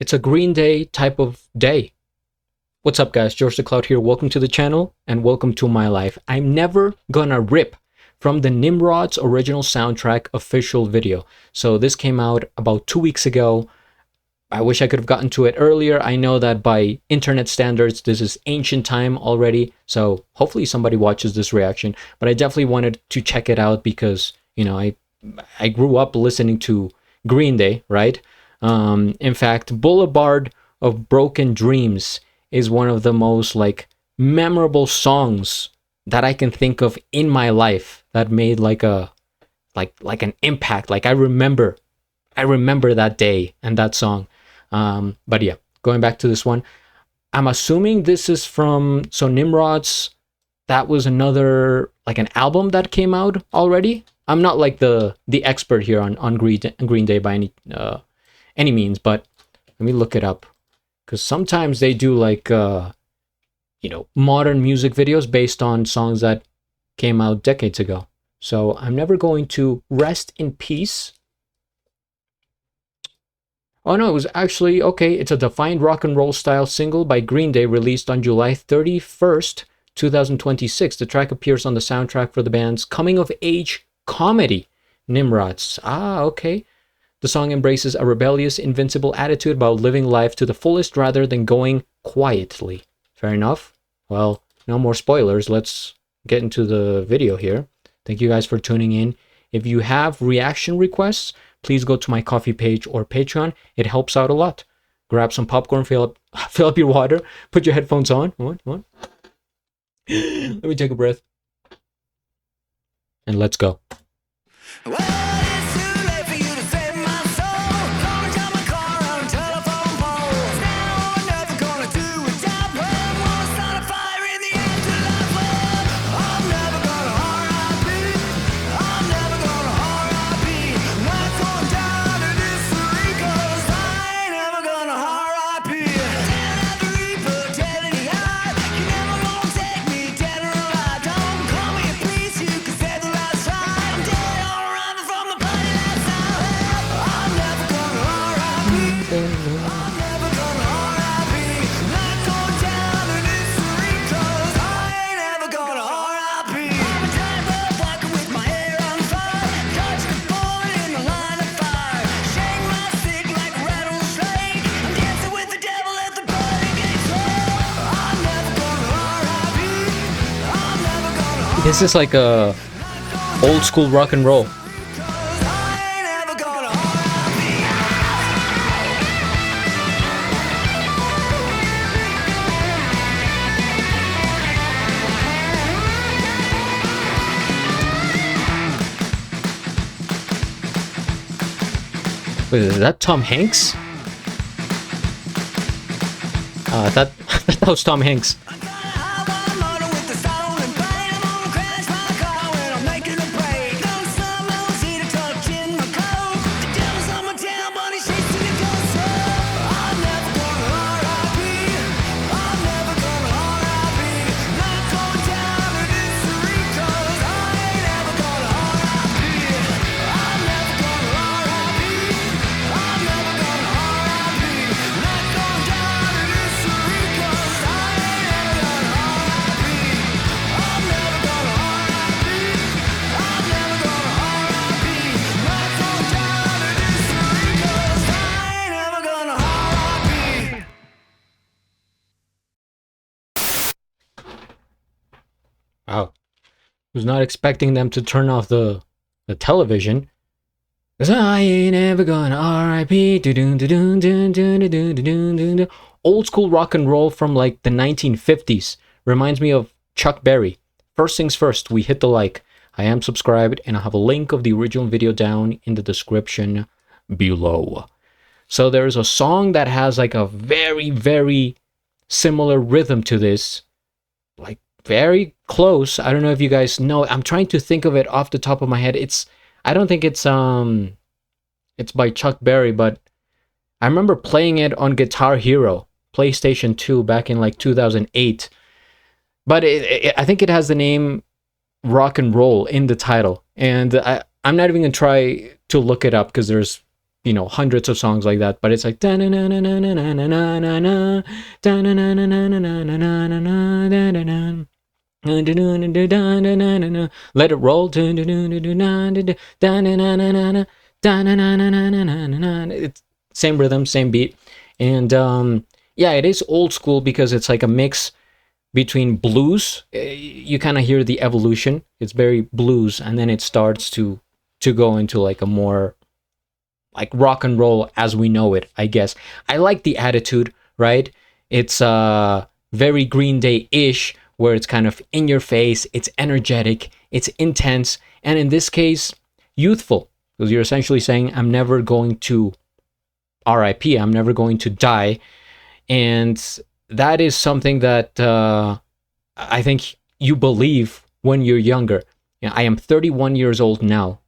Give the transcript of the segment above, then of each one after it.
it's a Green Day type of day. What's up, guys? GeorgeTheCloud here. Welcome to the channel and welcome to my life. I'm never gonna rip from the Nimrod's original soundtrack official video. So this came out about 2 weeks ago. I wish I could have gotten to it earlier. I know that by internet standards, this is ancient time already. So hopefully somebody watches this reaction. But I definitely wanted to check it out because, you know, I grew up listening to Green Day, right? In fact, Boulevard of Broken Dreams is one of the most like memorable songs that I can think of in my life that made like an impact. Like I remember that day and that song. But yeah, going back to this one, I'm assuming this is from, so Nimrod's, that was another, like an album that came out already. I'm not like the expert here on Green Day by any means, but let me look it up. Because sometimes they do like, you know, modern music videos based on songs that came out decades ago. So I'm never going to rest in peace. Oh no, it was actually, okay, it's a defined rock and roll style single by Green Day released on July 31st, 2026. The track appears on the soundtrack for the band's coming of age comedy, Nimrod's. Ah, okay. The song embraces a rebellious, invincible attitude about living life to the fullest rather than going quietly. Fair enough. Well, no more spoilers. Let's get into the video here. Thank you guys for tuning in. If you have reaction requests, please go to my Ko-fi page or Patreon. It helps out a lot. Grab some popcorn, fill up your water, put your headphones on. What? Let me take a breath. And let's go. This is like a old school rock and roll. Wait, is that Tom Hanks? That was Tom Hanks. Wow. Was not expecting them to turn off the television. 'Cause I ain't ever gonna R.I.P. Old school rock and roll from like the 1950s. Reminds me of Chuck Berry. First things first, we hit the like. I am subscribed and I have a link of the original video down in the description below. So there's a song that has like a very, very similar rhythm to this. Like very close. I don't know if you guys know. I'm trying to think of it off the top of my head. I don't think it's by Chuck Berry, but I remember playing it on Guitar Hero, PlayStation 2 back in like 2008. But I think it has the name Rock and Roll in the title. And I'm not even gonna try to look it up because there's hundreds of songs like that, but it's like let it roll. It's same rhythm, same beat. And yeah, it is old school because it's like a mix between blues. You kind of hear the evolution. It's very blues, and then it starts to go into like a more like rock and roll as we know it, I guess. I like the attitude, right? It's very Green Day-ish, where it's kind of in your face, it's energetic, it's intense, and in this case, youthful. Because you're essentially saying, I'm never going to R.I.P., I'm never going to die. And that is something that I think you believe when you're younger. I am 31 years old now.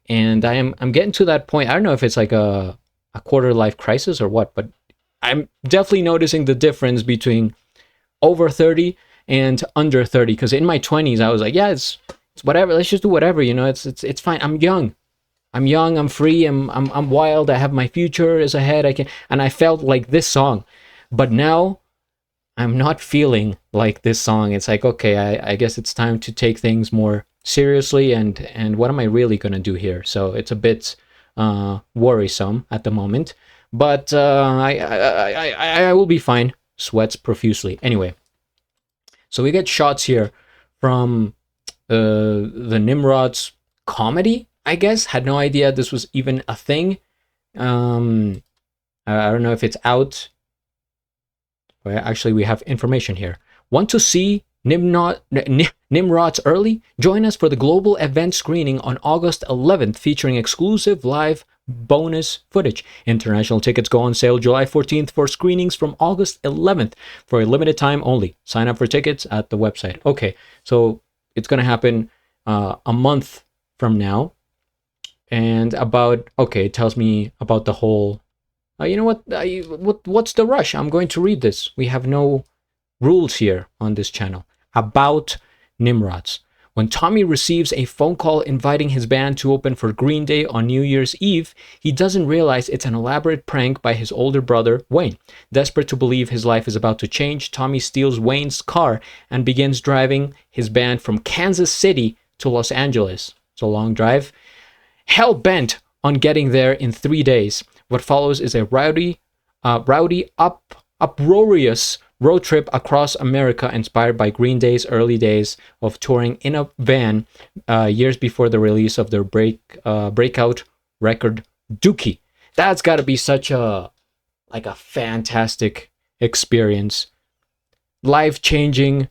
And I'm getting to that point. I don't know if it's like a quarter life crisis or what, but I'm definitely noticing the difference between over 30 and under 30. Because in my 20s, I was like, yeah, it's whatever. Let's just do whatever. It's fine. I'm young. I'm free. I'm wild. I have my future is ahead. And I felt like this song, but now I'm not feeling like this song. It's like, okay, I guess it's time to take things more seriously, and what am I really gonna do here? So it's a bit worrisome at the moment, but I will be fine. Sweats profusely. Anyway, so we get shots here from the Nimrod's comedy, I guess. Had no idea this was even a thing. I don't know if it's out. Well, actually, we have information here. Want to see Nimrod's early? Join us for the global event screening on August 11th, featuring exclusive live bonus footage. International tickets go on sale July 14th for screenings from August 11th for a limited time only. Sign up for tickets at the website. Okay, so it's going to happen a month from now. And it tells me about the whole... you know what? What's the rush? I'm going to read this. We have no rules here on this channel. About Nimrods. When Tommy receives a phone call inviting his band to open for Green Day on New Year's Eve, he doesn't realize it's an elaborate prank by his older brother, Wayne. Desperate to believe his life is about to change, Tommy steals Wayne's car and begins driving his band from Kansas City to Los Angeles. It's a long drive. Hell-bent on getting there in 3 days. What follows is a uproarious road trip across America inspired by Green Day's early days of touring in a van years before the release of their breakout record, Dookie. That's got to be such a fantastic experience. Life-changing,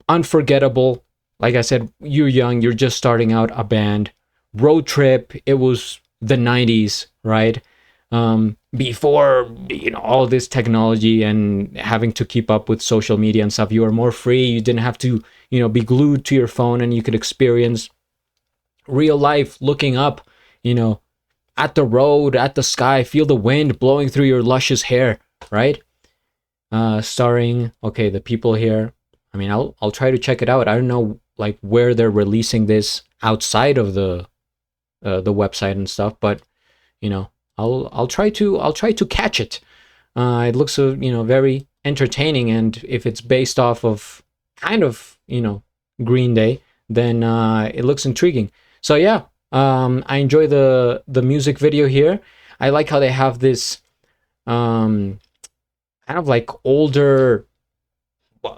unforgettable. Like I said, you're young, you're just starting out a band. Road trip, it was the 90s, right? Before all this technology and having to keep up with social media and stuff, you were more free. You didn't have to be glued to your phone, and you could experience real life, looking up at the road, at the sky, feel the wind blowing through your luscious hair, right? Starring the people here. I mean, I'll try to check it out. I don't know like where they're releasing this outside of the website and stuff, but I'll try to catch it. It looks very entertaining, and if it's based off of kind of Green Day, then it looks intriguing. So yeah, I enjoy the music video here. I like how they have this kind of like older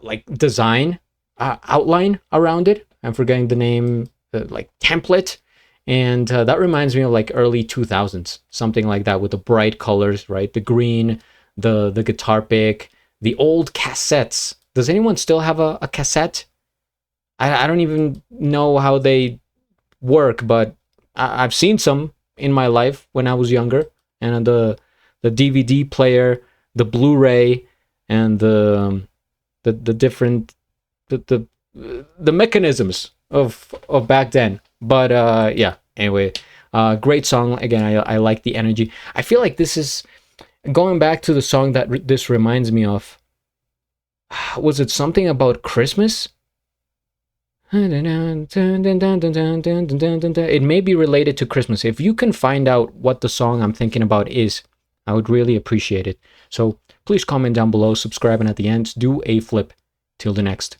like design outline around it. I'm forgetting the name, like template. And that reminds me of like early 2000s, something like that, with the bright colors, right? The green, the guitar pick, the old cassettes. Does anyone still have a cassette? I don't even know how they work, but I've seen some in my life when I was younger. And the DVD player, the Blu-ray, and the different the mechanisms of back then. But yeah, anyway, great song. Again, I like the energy. I feel like this is going back to the song that this reminds me of. Was it something about Christmas? It may be related to Christmas. If you can find out what the song I'm thinking about is, I would really appreciate it. So please comment down below, subscribe, and at the end, do a flip. Till the next.